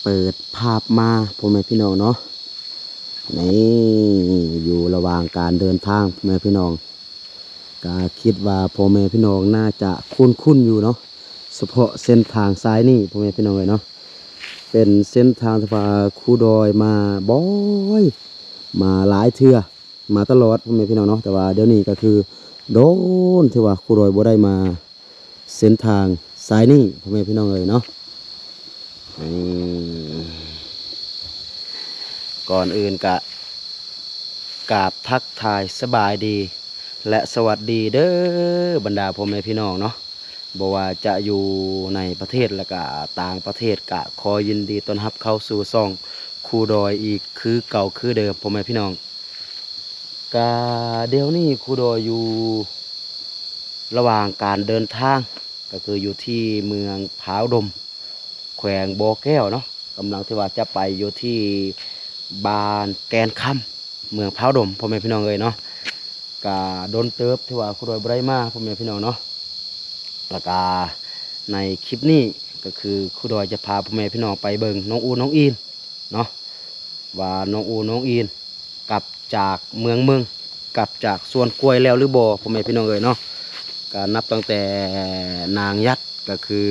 เปิดภาพมาพ่อแม่พี่น้องเนาะนี่อยู่ระหว่างการเดินทางพ่อแม่พี่น้องก็คิดว่าพ่อแม่พี่น้องน่าจะคุ้นอยู่เนาะเฉพาะเส้นทางซ้ายนี่พ่อแม่พี่น้องเลยเนาะเป็นเส้นทางที่ว่าครูดอยมาบ่อยมาหลายเทื่อมาตลอดพ่อแม่พี่น้องเนาะแต่ว่าเดี๋ยวนี้ก็คือโดนที่ว่าครูดอยบ่ได้มาเส้นทางซ้ายนี่พ่อแม่พี่น้องเลยเนาะก่อนอื่นกะกราบทักทายสบายดีและสวัสดีเด้อบรรดาพ่อแม่พี่น้องเนาะบอกว่าจะอยู่ในประเทศและก็ต่างประเทศกะขอยินดีต้อนรับเข้าสู่ซ่องครูดอยอีกคือเก่าคือเดิมพ่อแม่พี่น้องกะเดี๋ยวนี้ครูดอยอยู่ระหว่างการเดินทางก็คืออยู่ที่เมืองพร้าวดมแขวงบ่อแก้วเนาะกำลังที่ว่าจะไปอยู่ที่บ้านแกนคำเมืองพร้าวดมพ่อแม่พี่น้องเลยเนาะกะโดนเติบที่ว่าครูดอยบ่ได้มาพ่อแม่พี่น้องเนาะแล้วก็ในคลิปนี้ก็คือครูดอยจะพาพ่อแม่พี่น้องไปเบิ่งน้องอูน้องอีนเนาะว่าน้องอูน้องอีนกลับจากเมืองกลับจากสวนกล้วยแล้วหรือบ่พ่อแม่พี่น้องเลยเนาะก็นับตั้งแต่นางยัดก็คือ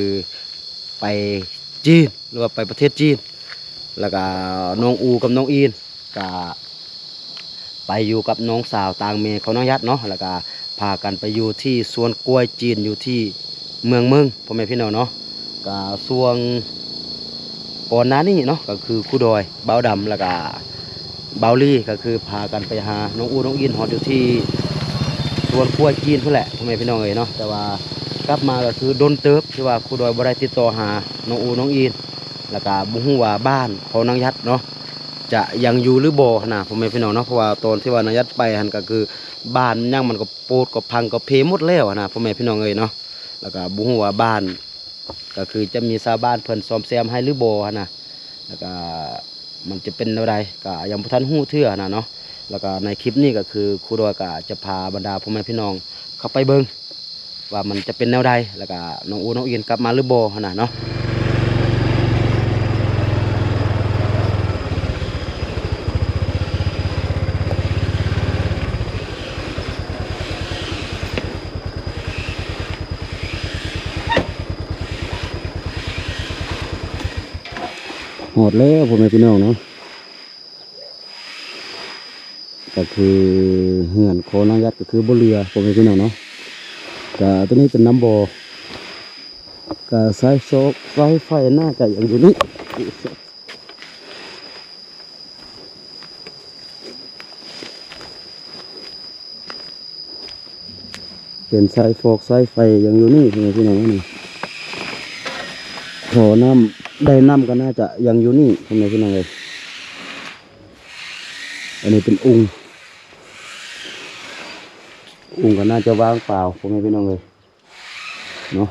ไปจีนหรือว่าไปประเทศจีนแล้วก็น้องอูกับน้องอีนก็ไปอยู่กับน้องสาวต่างเมย์เขาน้องยัดเนาะแล้วก็พากันไปอยู่ที่สวนกล้วยจีนอยู่ที่เมืองพ่อแม่พี่น้องเนาะก็ส่วนก่อนหน้านี้เนาะก็คือครูดอยเบาดำแล้วก็เบาลี่ก็คือพากันไปหาน้องอูน้องอินฮอดอยู่ที่สวนกล้วยจีนเพื่อแหละพ่อแม่พี่น้องเอ๋ยเนาะแต่ว่ากลับมาก็คือโดนเติบที่ว่าครูดอยบ่ได้ติดต่อหาน้องอูน้องอินแล้วก็บุ้งว่าบ้านของนางยัดเนาะจะยังอยู่หรือบ่นะพ่อแม่พี่น้องเนาะเพราะว่าตอนที่ว่านางยัดไปหันก็คือบ้านยังมันก็โปดก็พังก็เพหมดแล้วนะพ่อแม่พี่น้องเอ๋ยเนาะแล้วก็บุ้งว่าบ้านก็คือจะมีชาวบ้านเพิ่นซ่อมแซมให้หรือบ่นะแล้วก็มันจะเป็นอะไรก็ยังบ่ทันฮู้เทื่อนะเนาะแล้วก็ในคลิปนี้ก็คือครูดอยก็จะพาบรรดาพ่อแม่พี่น้องเข้าไปเบิ่งว่ามันจะเป็นแนวใดแล้วก็น้องอูน้องอินกลับมาหรือบ่นะเนาะหอดแล้วพ่อแม่พี่น้องเนาะก็คือเหือนโคนางยัดก็คือบ่เรือพ่อแม่พี่น้องเนาะก็ตัวนี้เป็นน้ำบ่อก็สายโซกสายไฟน่าจะอย่างอยู่นี้เป็นสายฟอกสายไฟอย่างอยู่นี่พ่อแม่พี่น้องนี่ขอน้ำได้น้ำก็น่าจะยังอยู่นี่พ่อแม่พี่น้องเลยอันนี้เป็นองค์ก็น่าจะว่างเปล่าพ่อแม่พี่น้องเลยเนาะ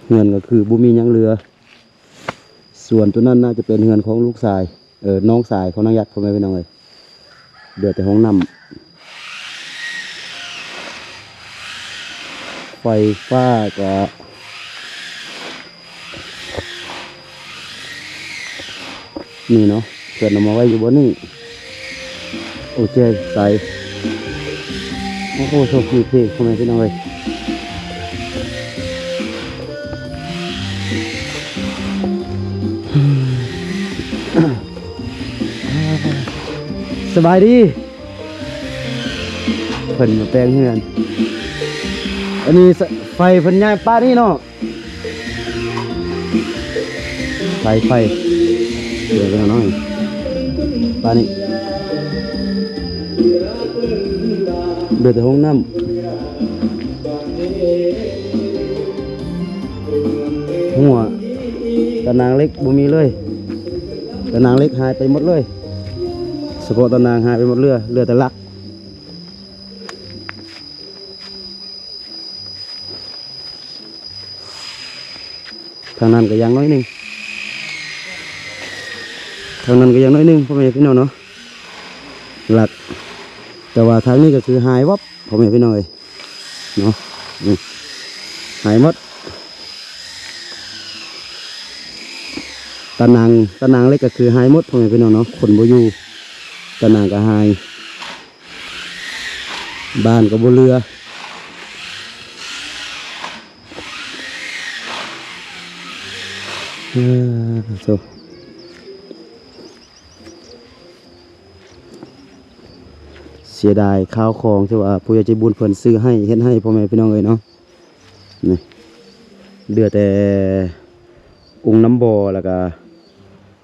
เฮือนก็คือบุมียังเรือส่วนตัวนั้นน่าจะเป็นเฮือนของลูกชายน้องชายของนางยัดพ่อแม่พี่น้องเลยเดือดแต่ห้องน้ำไฟฟ้าก็นี่เนาะเกิดนำมาไว้อยู่บนนี่โอเคใส่โอ้โหโชคดีพี่พ่อแม่พี่น้องเลยสบายดีเพิ่นมาแปลงเฮือนอันนี้ไฟเพิ่นย้ายป้านี่เนาะไฟเดี๋ยวกันหน่อยป้านี่เดือดแต่ห้องน้ำหัวตะนางเล็กบ่มีเลยตะนางเล็กหายไปหมดเลยเฉพาะตะนางหายไปหมดเรือแต่ลักทางนั้นก็ยังน้อยนึงพ่อแม่พี่น้องเนาะหลักแต่ว่าทางนี้ก็คือหายวับพ่อแม่พี่น้องเลยเนาะหายหมด ตะนางเล็กก็คือหายหมดพ่อแม่พี่น้องเนาะคนบ่อยู่ตะนางก็หายบ้านก็บ่เหลือโซเสียดายข้าวของที่ว่าผู้ใหญ่ใจบุญเพิ่นซื้อให้เฮ็ดให้พ่อแม่พี่น้องเอ้ยเนาะนี่เหลือแต่องค์น้ำบ่อแล้วก็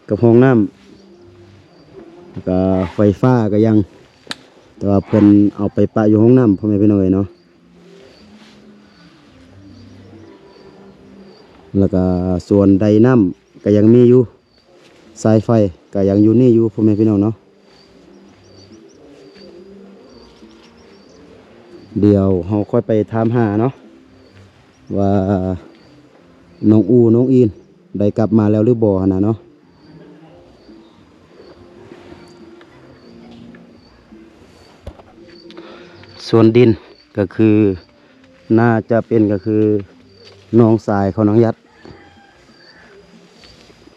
กับห้องน้ำแล้วก็ไฟฟ้าก็ยังแต่ว่าเพิ่นเอาไปปะอยู่ห้องน้ำพ่อแม่พี่น้องเอ้ยเนาะแล้วก็ส่วนไดน้ำก็ยังมีอยู่สายไฟก็ยังอยู่นี่อยู่พ่อแม่พี่น้องเนาะเดี๋ยวเราค่อยไปถามหาเนาะว่าน้องน้องอินได้กลับมาแล้วหรือบ่นะเนาะส่วนดินก็คือน่าจะเป็นก็คือน้องสายเขาน้องยัด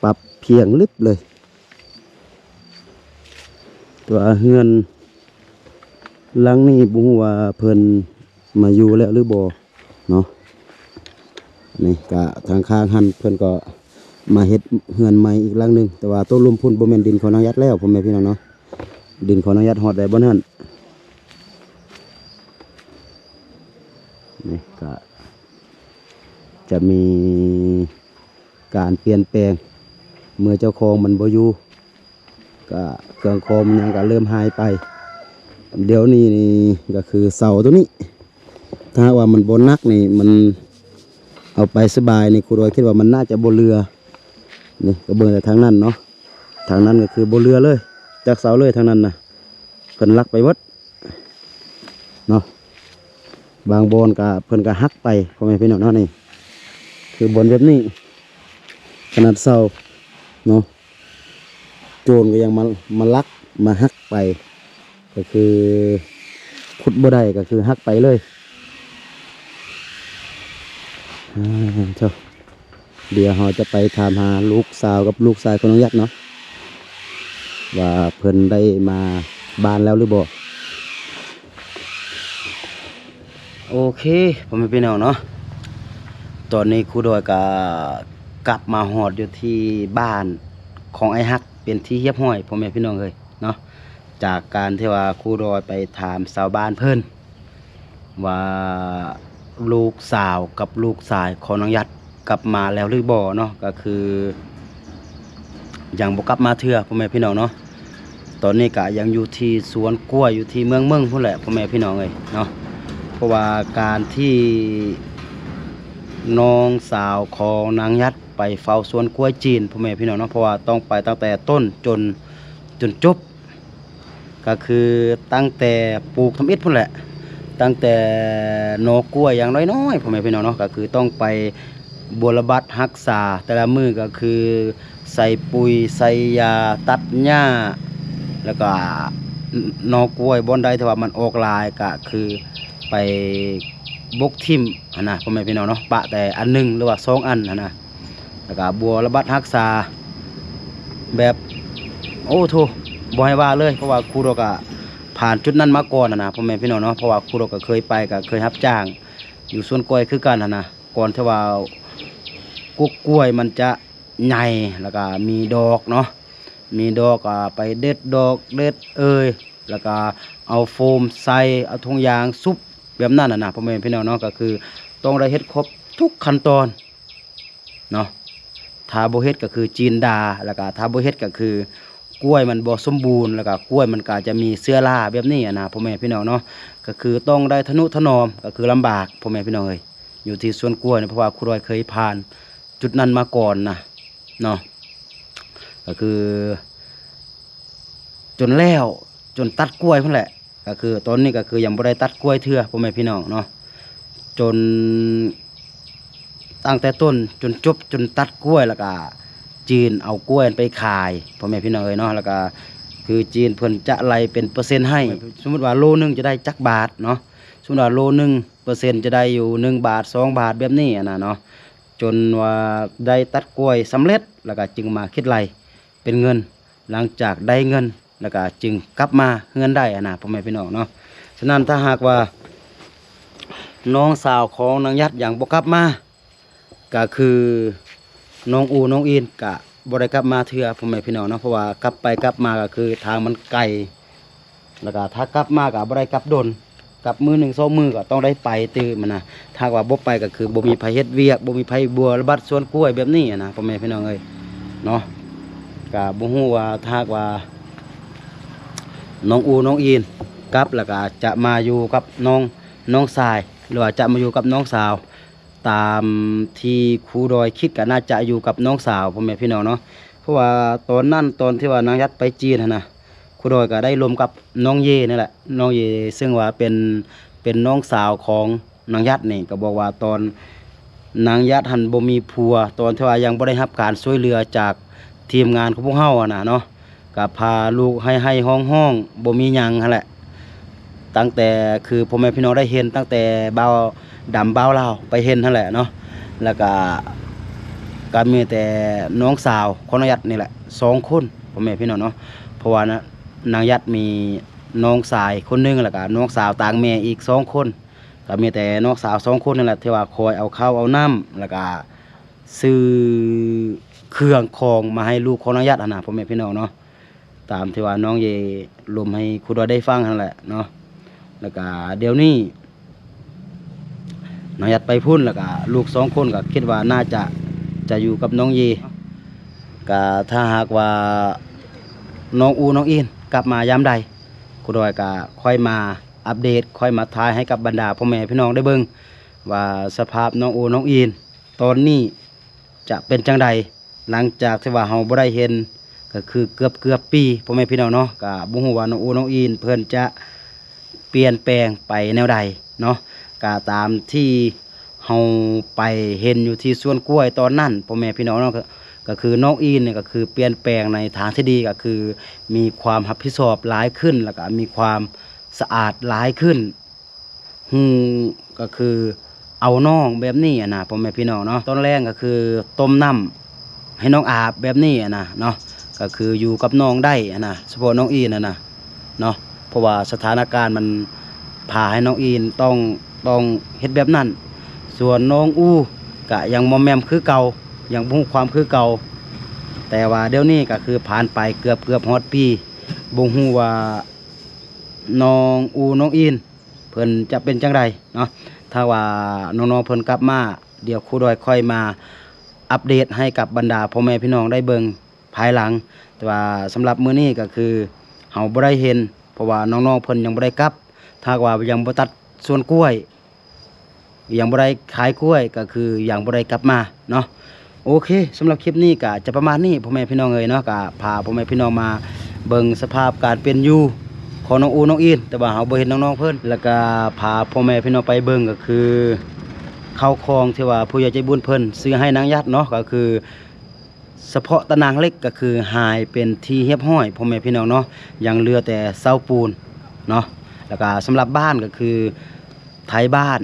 ปรับเพียงลึกเลยตัวเฮือนหลังนี้บุ้งว่าเพิ่นมาอยู่แล้วหรือบ่เนาะนี่กะทางข้างหันเพิ่นก็มาเฮ็ดเฮือนใหม่อีกหลังหนึงแต่ว่าต้นลมพุ่นบ่แม่นดินของน้องยัดแล้วพ่อแม่พี่น้องเนาะดินของน้องยัดฮอดได้บ่นั่นนี่ก็จะมีการเปลี่ยนแปลงเมื่อเจ้าของมันบ่อยู่ก็เครื่องคอมยังก็เริ่มหายไปเดี๋ยวนี้นี่ก็คือเสาตัวนี้ถ้าว่ามันบ่นักนี่มันเอาไปสบายนี่ครูโดยคิดว่ามันน่าจะบ่เรือนี่ก็เบิ่งแต่ทางนั้นเนาะทางนั้นก็คือบ่เรือเลยจากเสาเลยทางนั้นนะเพิ่นลักไปหมดเนาะบางบอนก็เพิ่นก็หักไปพ่อแม่พี่น้องเนาะนี่คือบนแบบนี้ขนาดเสาเนาะโจรก็ยังมาลักมาหักไปก็คือขุดบ่ได้ก็คือหักไปเลยเจ้าเดี๋ยวเราจะไปถามหาลูกสาวกับลูกชายของน้องยัดเนาะว่าเพิ่นได้มาบ้านแล้วหรือบ่โอเคผมไม่เป็นเอาเนาะตอนนี้ครูดอยก็กลับมาหอดอยู่ที่บ้านของไอ้ฮักเป็นที่เรียบร้อยพ่อแม่พี่น้องเลยเนาะจากการที่ว่าครูดอยไปถามชาวบ้านเพิ่นว่าลูกสาวกับลูกชายของน้องยัดกลับมาแล้วหรือบ่เนาะก็คือยังบ่กลับมาเทื่อพ่อแม่พี่น้องเนาะตอนนี้ก็ยังอยู่ที่สวนกล้วยอยู่ที่เมืองพุ่นแหละพ่อแม่พี่น้องเลยเนาะเพราะว่าการที่น้องสาวของนางยัดไปเฝ้าสวนกล้วยจีนพ่อแม่พี่น้องเนาะเพราะว่าต้องไปตั้งแต่ต้นจนจบก็คือตั้งแต่ปลูกทำอิฐพุ่นแหละตั้งแต่นอกล้วยอย่างน้อยๆพ่อแม่พี่น้องเนาะก็คือต้องไปบรบัดรักษาแต่ละมือก็คือใส่ปุ๋ยใส่ยาตัดหญ้าแล้วก็นอกล้วยบอนใดที่ว่ามันออกลายก็คือไปบกทิ่มนะพ่อแม่พี่น้องเนาะปะแต่อันหนึ่งหรือว่า2 อันนะแล้วก็บัวระบัดรักษาแบบโอ้โถบ่ให้ว่าเลยเพราะว่าครูเราก็ผ่านจุดนั้นมาก่อนนะพ่อแม่พี่น้องเนาะเพราะว่าครูเราก็เคยไปก็เคยรับจ้างอยู่สวนกล้วยคือกันนะก่อนที่ว่ากล้วยมันจะใหญ่แล้วก็มีดอกเนาะมีดอกก็ไปเด็ดดอกเด็ดแล้วก็เอาโฟมใส่เอาถุงยางซุปแบบนั้นนะพ่อแม่พี่น้องเนาะก็คือต้องได้เฮ็ดครบทุกขั้นตอนเนาะถ้าบ่เฮ็ดก็คือจีนดาแล้วก็ถ้าบ่เฮ็ดก็คือกล้วยมันบ่สมบูรณ์แล้วก็กล้วยมันก็จะมีเชื้อราแบบนี้นะพ่อแม่พี่น้องเนาะก็คือต้องได้ทนุถนอมก็คือลำบากพ่อแม่พี่น้องเอ้ยอยู่ที่สวนกล้วยเพราะว่าครูรอยเคยผ่านจุดนั้นมาก่อนนะเนาะก็คือจนแล้วจนตัดกล้วยพุ่นแหละก็คือตอนนี้ก็คือยังบ่ได้ตัดกล้วยเทื่อพ่อแม่พี่น้องเนาะจนตั้งแต่ต้นจนจบจนตัดกล้วยแล้วก็จีนเอากล้วยไปขายพ่อแม่พี่น้องเอ้ยเนาะแล้วก็คือจีนเพิ่นจะไล่เป็นเปอร์เซ็นต์ให้สมมติว่าโลนึงจะได้จักบาทเนาะสมมติว่าโลนึงเปอร์เซ็นต์จะได้อยู่1 บาท 2 บาทแบบนี้นะเนาะ จนว่าได้ตัดกล้วยสำเร็จแล้วก็จึงมาคิดไรเป็นเงินหลังจากได้เงินแล้วก็จึงกลับมาเงินได้นะพ่อแม่พี่น้องเนาะฉะนั้นถ้าหากว่าน้องสาวของนางยัดอย่างบ่กลับมาก็คือน้องอูน้องอินกะบ่ได้กลับมาเทื่อพ่อแม่พี่น้องเนาะเพราะว่ากลับไปกลับมาก็คือทางมันไกลแล้วก็ถ้ากลับมาก็บ่ได้กลับดนกลับมือ1 2 มือก็ต้องได้ไปตื่นมันนะถ้าว่าบ่ไปก็คือบ่มีไผเฮ็ดเวียกบ่มีไผบัวระบัดสวนกล้วยแบบนี้นะพ่อแม่พี่น้องเอ้ยเนาะก็บ่ฮู้ว่าถ้าหากว่าน้องอูน้องอินกลับแล้วก็จะมาอยู่กับน้องชายหรือว่าจะมาอยู่กับน้องสาวตามที่ครูดอยคิดก็น่าจะอยู่กับน้องสาวพ่อแม่พี่น้องเนาะเพราะว่าตอนนั้นตอนที่ว่านางยัดไปจีนนะครูดอยก็ได้รวมกับน้องเย่นี่แหละน้องเย่ซึ่งว่าเป็นน้องสาวของนางยัดนี่ก็บอกว่าตอนนางยัดหันบ่มีผัวตอนที่ว่ายังบ่ได้รับการช่วยเหลือจากทีมงานของพวกเฮานะเนาะก็พาลูกให้ห้องบ่มีหยังหั่นแหละตั้งแต่คือพ่อแม่พี่น้องได้เห็นตั้งแต่บ่าวดำบ่าวลาวไปเห็นนั่นแหละเนาะแล้วก็มีแต่น้องสาวของนางยัดนี่แหละ2 คนพ่อแม่พี่น้องเนาะเพราะว่านะนางยัดมีน้องชายคนหนึงแล้วก็น้องสาวต่างแม่อีก2 คนก็มีแต่น้องสาว2 คนนั่นแหละที่ว่าคอยเอาข้าวเอาน้ำแล้วก็ซื้อเครื่องของมาให้ลูกของนางยัดนะพ่อแม่พี่น้องเนาะตามที่ว่าน้องเยรวมให้ครูดอยได้ฟังนั่นแหละเนาะแล้วก็เดี๋ยวนี้น้องยัดไปพุ่นแล้วก็ลูก2 คนก็คิดว่าน่าจะอยู่กับน้องเยก็ถ้าหากว่าน้องอูน้องอินกลับมายามใดครูดอยก็ค่อยมาอัปเดตค่อยมาทายให้กับบรรดาพ่อแม่พี่น้องได้เบิ่งว่าสภาพน้องอูน้องอินตอนนี้จะเป็นจังใดหลังจากที่ว่าเฮาบ่ได้เห็นก็คือเกือบปีพ่อแม่พี่น้องเนาะก็บ่ฮู้ว่าน้องอูน้องอินเพิ่นจะเปลี่ยนแปลงไปแนวใดเนาะก็ตามที่เฮาไปเห็นอยู่ที่สวนกล้วยตอนนั้นพ่อแม่พี่น้องเนาะก็คือน้องอินเนี่ยก็คือเปลี่ยนแปลงในทางที่ดีก็คือมีความรับผิดชอบหลายขึ้นแล้วก็มีความสะอาดหลายขึ้นก็คือเอาน้องแบบนี้นะพ่อแม่พี่น้องเนาะตอนแรกก็คือต้มน้ำให้น้องอาบแบบนี้นะเนาะก็คืออยู่กับน้องได้นะเฉพาะน้องอินนะเนาะเพราะว่าสถานการณ์มันพาให้น้องอินต้องเฮ็ดแบบนั้นส่วนน้องอู้ก็ยังมอมแมมคือเก่ายังบ่ฮู้ความคือเก่าแต่ว่าเดี๋ยวนี้ก็คือผ่านไปเกือบฮอดปีบ่ฮู้ว่าน้องอูน้องอินเพิ่นจะเป็นจังไดเนาะถ้าว่าน้องๆเพิ่นกลับมาเดี๋ยวครูดอยค่อยมาอัปเดตให้กับบรรดาพ่อแม่พี่น้องได้เบิ่งภายหลังแต่ว่าสำหรับมื้อนี้ก็คือเฮาบ่ได้เห็นเพราะว่าน้องๆเพิ่นยังบ่ได้กลับถ้าว่ายังบ่ตัดสวนกล้วยยังบ่ได้ขายกล้วยก็คือยังบ่ได้กลับมาเนาะโอเคสำหรับคลิปนี้ก็จะประมาณนี้พ่อแม่พี่น้องเอ้ยเนาะก็พาพ่อแม่พี่น้องมาเบิ่งสภาพการเป็นอยู่ของน้องอูน้องอินแต่ว่าเฮาบ่เห็นน้องๆเพิ่นแล้วก็พาพ่อแม่พี่น้องไปเบิ่งก็คือข้าวของที่ว่าผู้ใหญ่ใจบุญเพิ่นซื้อให้นางยัดเนาะก็คือเฉพาะตะนางเล็กก็คือหายเป็นที่เรียบร้อยพ่อแม่พี่น้องเนาะยังเหลือแต่เสาปูนเนาะแล้วก็สำหรับบ้านก็คือไทยบ้าน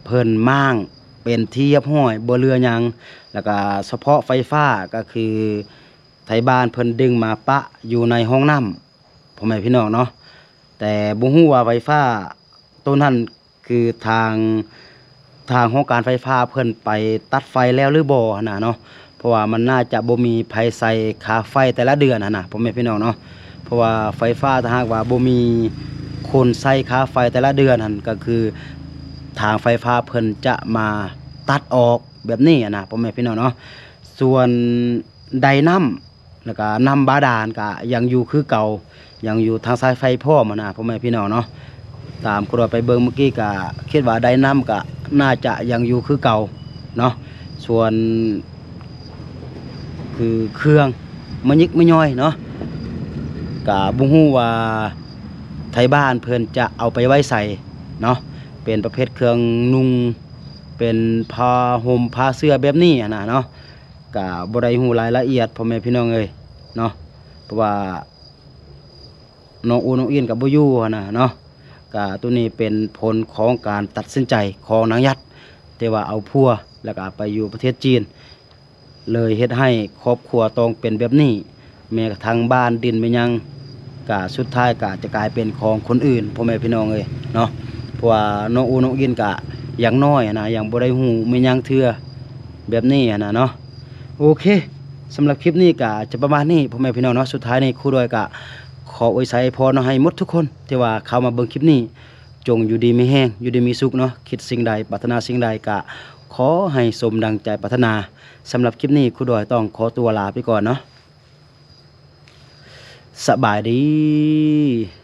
เพิ่นม่างเป็นที่เรียบร้อยบ่เหลือหยังแล้วก็เฉพาะไฟฟ้าก็คือไทยบ้านเพิ่นดึงมาปะอยู่ในห้องน้ำพ่อแม่พี่น้องเนาะแต่บ่ฮู้ว่าไฟฟ้าต้นนั้นคือทางโรงการไฟฟ้าเพิ่นไปตัดไฟแล้วหรือบ่นะเนาะเพราะว่ามันน่าจะบ่มีไผใส่ค่าไฟแต่ละเดือนนะพ่อแม่พี่น้องเนาะเพราะว่าไฟฟ้าถ้าหากว่าบ่มีคนใส่ค่าไฟแต่ละเดือนนั่นก็คือทางไฟฟ้าเพิ่นจะมาตัดออกแบบนี้นะพ่อแม่พี่น้องเนาะส่วนไดน้ำแล้วก็น้ำบาดาลก็ยังอยู่คือเก่ายังอยู่ทางสายไฟพ่อมานะพ่อแม่พี่น้องเนาะตามครูไปเบิ่งเมื่อกี้ก็คิดว่าไดน้ำก็น่าจะยังอยู่คือเก่าเนาะส่วนคือเครื่องมันยิกไม่ย่อยเนาะก็บ่ฮู้ว่าไทยบ้านเพิ่นจะเอาไปไว้ใส่เนาะเป็นประเภทเครื่องนุ่งเป็นผ้าห่มผ้าเสื้อแบบนี้นะเนาะก็บ่ได้ฮู้รายละเอียดพ่อแม่พี่น้องเอ้ยเนาะเพราะว่าน้องอูน้องอินกับบ่อยู่นะเนาะก็ตัวนี้เป็นผลของการตัดสินใจของนางยัดแต่ว่าเอาพัว แล้วก็ไปอยู่ประเทศจีนเลยเฮ็ดให้ครอบครัวต้องเป็นแบบนี้แม้กระทั่งบ้านดินไปยังกะสุดท้ายกะจะกลายเป็นของคนอื่นพ่อแม่พี่น้องเอ้ยเนาะเพราะว่าน้องอูน้องอินกะอย่างน้อยนะอย่างบ่ได้ฮู้ไม่ยังเทื่อแบบนี้นะเนาะโอเคสำหรับคลิปนี้กะจะประมาณนี้พ่อแม่พี่น้องเนาะสุดท้ายนี้ครูดอยกะขออวยไสพรให้หมดทุกคนที่ว่าเข้ามาเบิ่งคลิปนี้จงอยู่ดีมีแห้งอยู่ดีมีสุขเนาะคิดสิ่งใดปรารถนาสิ่งใดกะขอให้สมดังใจปรารถนาสำหรับคลิปนี้ครูดอยต้องขอตัวลาไปก่อนเนาะสบายดี